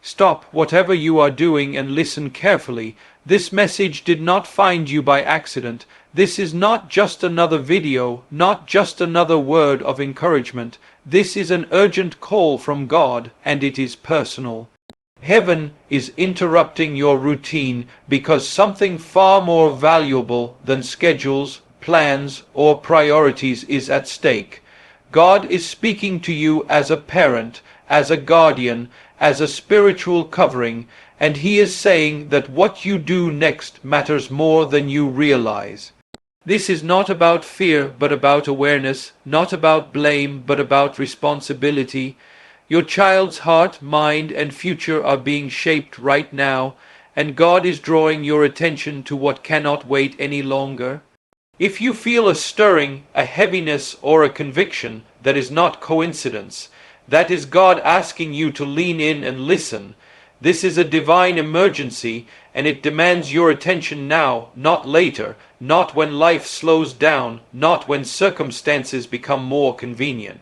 Stop whatever you are doing and listen carefully. This message did not find you by accident. This is not just another video, not just another word of encouragement. This is an urgent call from God, and it is personal. Heaven is interrupting your routine because something far more valuable than schedules, plans, or priorities is at stake. God is speaking to you as a parent, as a guardian, as a spiritual covering, and He is saying that what you do next matters more than you realize. This is not about fear, but about awareness, not about blame, but about responsibility. Your child's heart, mind, and future are being shaped right now, and God is drawing your attention to what cannot wait any longer. If you feel a stirring, a heaviness, or a conviction, that is not coincidence. That is God asking you to lean in and listen. This is a divine emergency, and it demands your attention now, not later, not when life slows down, not when circumstances become more convenient.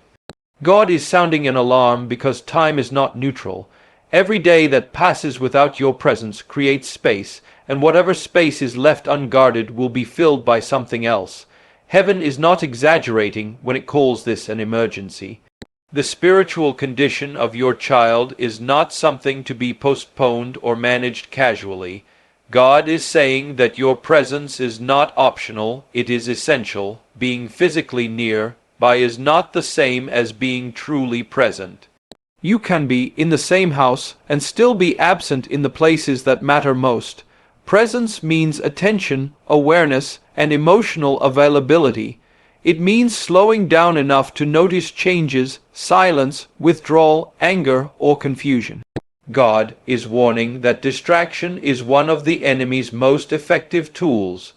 God is sounding an alarm because time is not neutral. Every day that passes without your presence creates space, and whatever space is left unguarded will be filled by something else. Heaven is not exaggerating when it calls this an emergency. The spiritual condition of your child is not something to be postponed or managed casually. God is saying that your presence is not optional, it is essential. Being physically near by is not the same as being truly present. You can be in the same house and still be absent in the places that matter most. Presence means attention, awareness, and emotional availability. It means slowing down enough to notice changes, silence, withdrawal, anger, or confusion. God is warning that distraction is one of the enemy's most effective tools.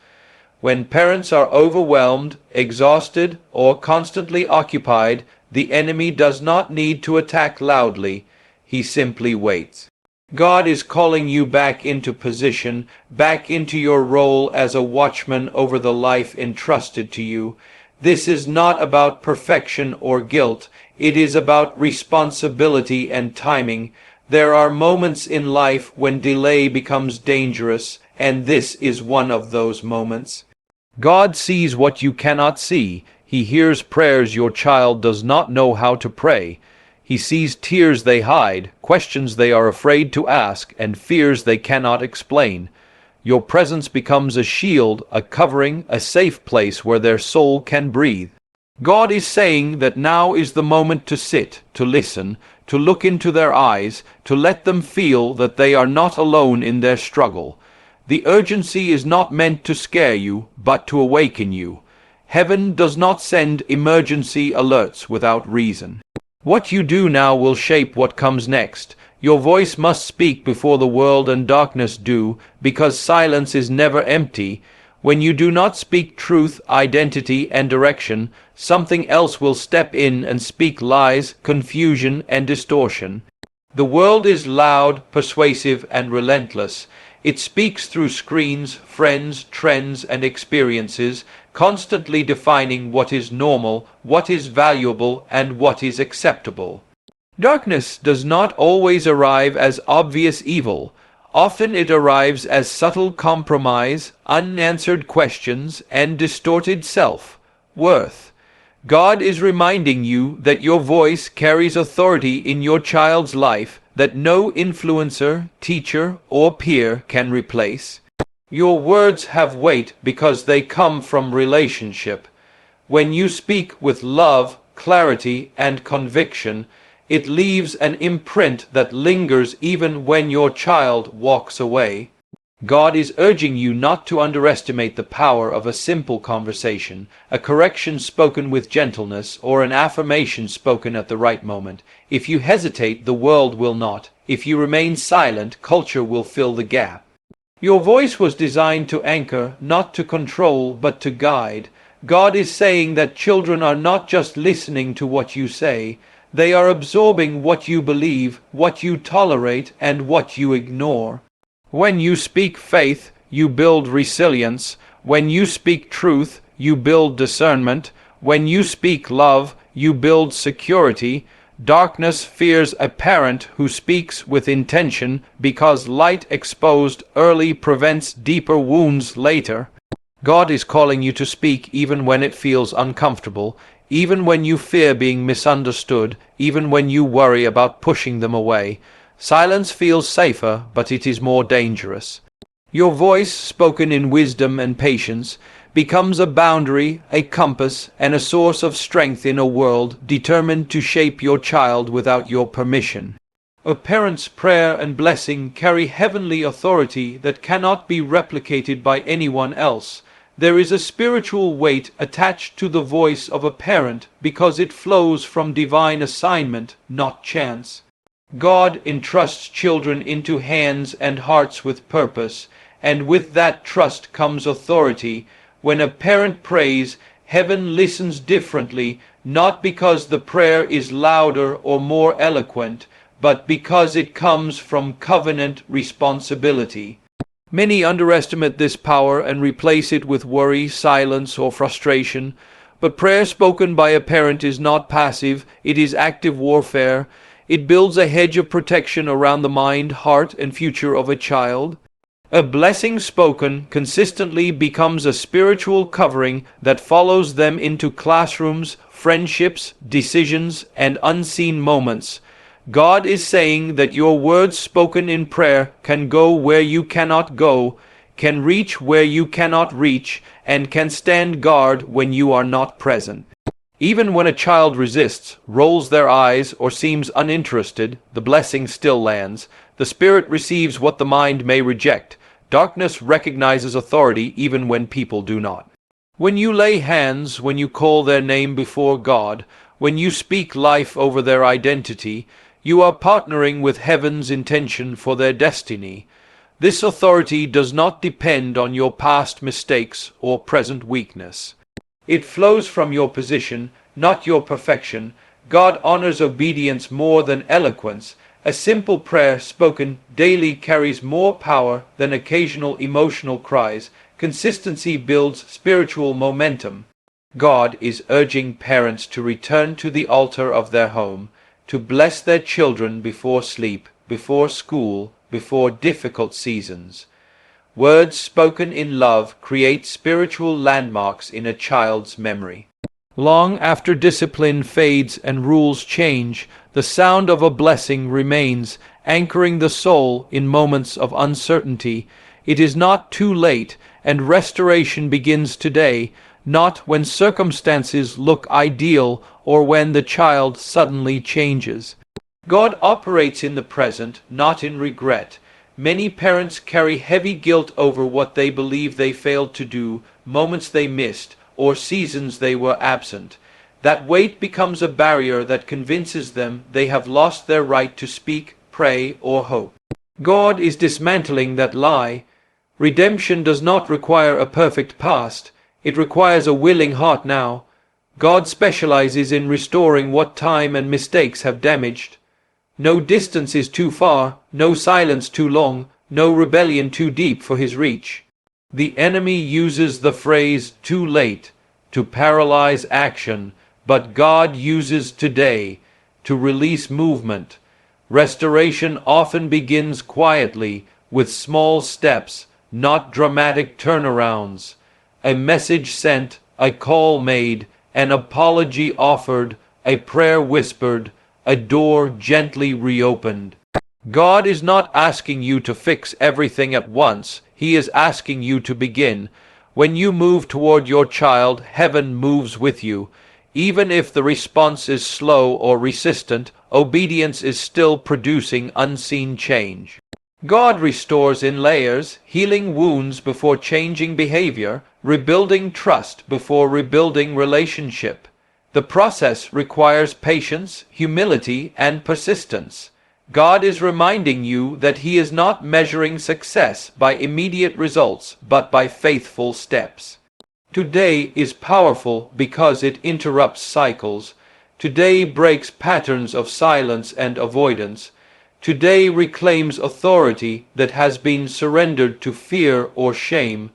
When parents are overwhelmed, exhausted, or constantly occupied, the enemy does not need to attack loudly. He simply waits. God is calling you back into position, back into your role as a watchman over the life entrusted to you. This is not about perfection or guilt. It is about responsibility and timing. There are moments in life when delay becomes dangerous, and this is one of those moments. God sees what you cannot see. He hears prayers your child does not know how to pray. He sees tears they hide, questions they are afraid to ask, and fears they cannot explain. Your presence becomes a shield, a covering, a safe place where their soul can breathe. God is saying that now is the moment to sit, to listen, to look into their eyes, to let them feel that they are not alone in their struggle. The urgency is not meant to scare you, but to awaken you. Heaven does not send emergency alerts without reason. What you do now will shape what comes next. Your voice must speak before the world and darkness do, because silence is never empty. When you do not speak truth, identity, and direction, something else will step in and speak lies, confusion, and distortion. The world is loud, persuasive, and relentless. It speaks through screens, friends, trends, and experiences, constantly defining what is normal, what is valuable, and what is acceptable. Darkness does not always arrive as obvious evil. Often it arrives as subtle compromise, unanswered questions, and distorted self-worth. God is reminding you that your voice carries authority in your child's life that no influencer, teacher, or peer can replace. Your words have weight because they come from relationship. When you speak with love, clarity, and conviction, it leaves an imprint that lingers even when your child walks away. God is urging you not to underestimate the power of a simple conversation, a correction spoken with gentleness, or an affirmation spoken at the right moment. If you hesitate, the world will not. If you remain silent, culture will fill the gap. Your voice was designed to anchor, not to control, but to guide. God is saying that children are not just listening to what you say. They are absorbing what you believe, what you tolerate, and what you ignore. When you speak faith, you build resilience. When you speak truth, you build discernment. When you speak love, you build security. Darkness fears a parent who speaks with intention because light exposed early prevents deeper wounds later. God is calling you to speak even when it feels uncomfortable, even when you fear being misunderstood, even when you worry about pushing them away. Silence feels safer, but it is more dangerous. Your voice, spoken in wisdom and patience, becomes a boundary, a compass, and a source of strength in a world determined to shape your child without your permission. A parent's prayer and blessing carry heavenly authority that cannot be replicated by anyone else. There is a spiritual weight attached to the voice of a parent because it flows from divine assignment, not chance. God entrusts children into hands and hearts with purpose, and with that trust comes authority. When a parent prays, heaven listens differently, not because the prayer is louder or more eloquent, but because it comes from covenant responsibility. Many underestimate this power and replace it with worry, silence, or frustration. But prayer spoken by a parent is not passive, it is active warfare. It builds a hedge of protection around the mind, heart, and future of a child. A blessing spoken consistently becomes a spiritual covering that follows them into classrooms, friendships, decisions, and unseen moments. God is saying that your words spoken in prayer can go where you cannot go, can reach where you cannot reach, and can stand guard when you are not present. Even when a child resists, rolls their eyes, or seems uninterested, the blessing still lands. The Spirit receives what the mind may reject. Darkness recognizes authority even when people do not. When you lay hands, when you call their name before God, when you speak life over their identity, you are partnering with heaven's intention for their destiny. This authority does not depend on your past mistakes or present weakness. It flows from your position, not your perfection. God honors obedience more than eloquence. A simple prayer spoken daily carries more power than occasional emotional cries. Consistency builds spiritual momentum. God is urging parents to return to the altar of their home, to bless their children before sleep, before school, before difficult seasons. Words spoken in love create spiritual landmarks in a child's memory. Long after discipline fades and rules change, the sound of a blessing remains, anchoring the soul in moments of uncertainty. It is not too late, and restoration begins today, not when circumstances look ideal or when the child suddenly changes. God operates in the present, not in regret. Many parents carry heavy guilt over what they believe they failed to do, moments they missed, or seasons they were absent. That weight becomes a barrier that convinces them they have lost their right to speak, pray, or hope. God is dismantling that lie. Redemption does not require a perfect past. It requires a willing heart now. God specializes in restoring what time and mistakes have damaged. No distance is too far, no silence too long, no rebellion too deep for his reach. The enemy uses the phrase "too late" to paralyze action, but God uses today to release movement. Restoration often begins quietly, with small steps, not dramatic turnarounds. A message sent, a call made, an apology offered, a prayer whispered, a door gently reopened. God is not asking you to fix everything at once. He is asking you to begin. When you move toward your child, heaven moves with you. Even if the response is slow or resistant, obedience is still producing unseen change. God restores in layers, healing wounds before changing behavior, rebuilding trust before rebuilding relationship. The process requires patience, humility, and persistence. God is reminding you that He is not measuring success by immediate results, but by faithful steps. Today is powerful because it interrupts cycles. Today breaks patterns of silence and avoidance. Today reclaims authority that has been surrendered to fear or shame.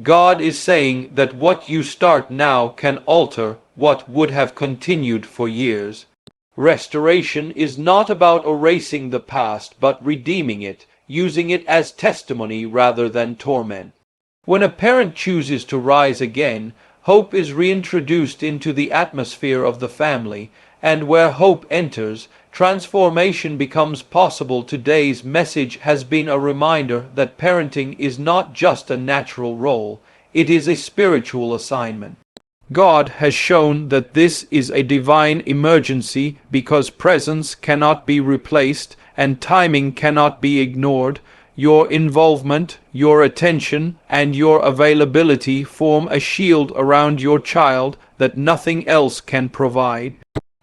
God is saying that what you start now can alter what would have continued for years. Restoration is not about erasing the past, but redeeming it, using it as testimony rather than torment. When a parent chooses to rise again, hope is reintroduced into the atmosphere of the family, and where hope enters, transformation becomes possible. Today's message has been a reminder that parenting is not just a natural role, it is a spiritual assignment. God has shown that this is a divine emergency because presence cannot be replaced and timing cannot be ignored. Your involvement, your attention, and your availability form a shield around your child that nothing else can provide.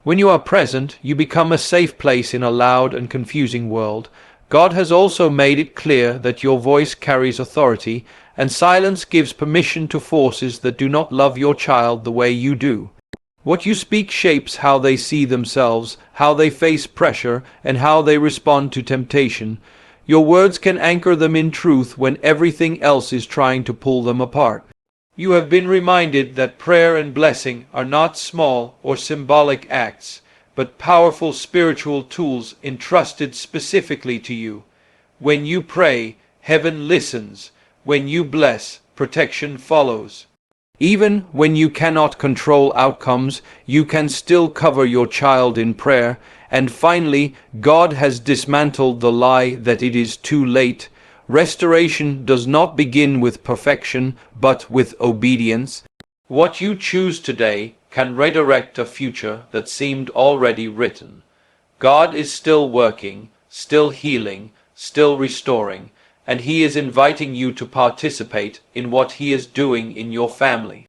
When you are present, you become a safe place in a loud and confusing world. God has also made it clear that your voice carries authority, and silence gives permission to forces that do not love your child the way you do. What you speak shapes how they see themselves, how they face pressure, and how they respond to temptation. Your words can anchor them in truth when everything else is trying to pull them apart. You have been reminded that prayer and blessing are not small or symbolic acts, but powerful spiritual tools entrusted specifically to you. When you pray, heaven listens. When you bless, protection follows. Even when you cannot control outcomes, you can still cover your child in prayer. And finally, God has dismantled the lie that it is too late. Restoration does not begin with perfection, but with obedience. What you choose today can redirect a future that seemed already written. God is still working, still healing, still restoring, and He is inviting you to participate in what He is doing in your family.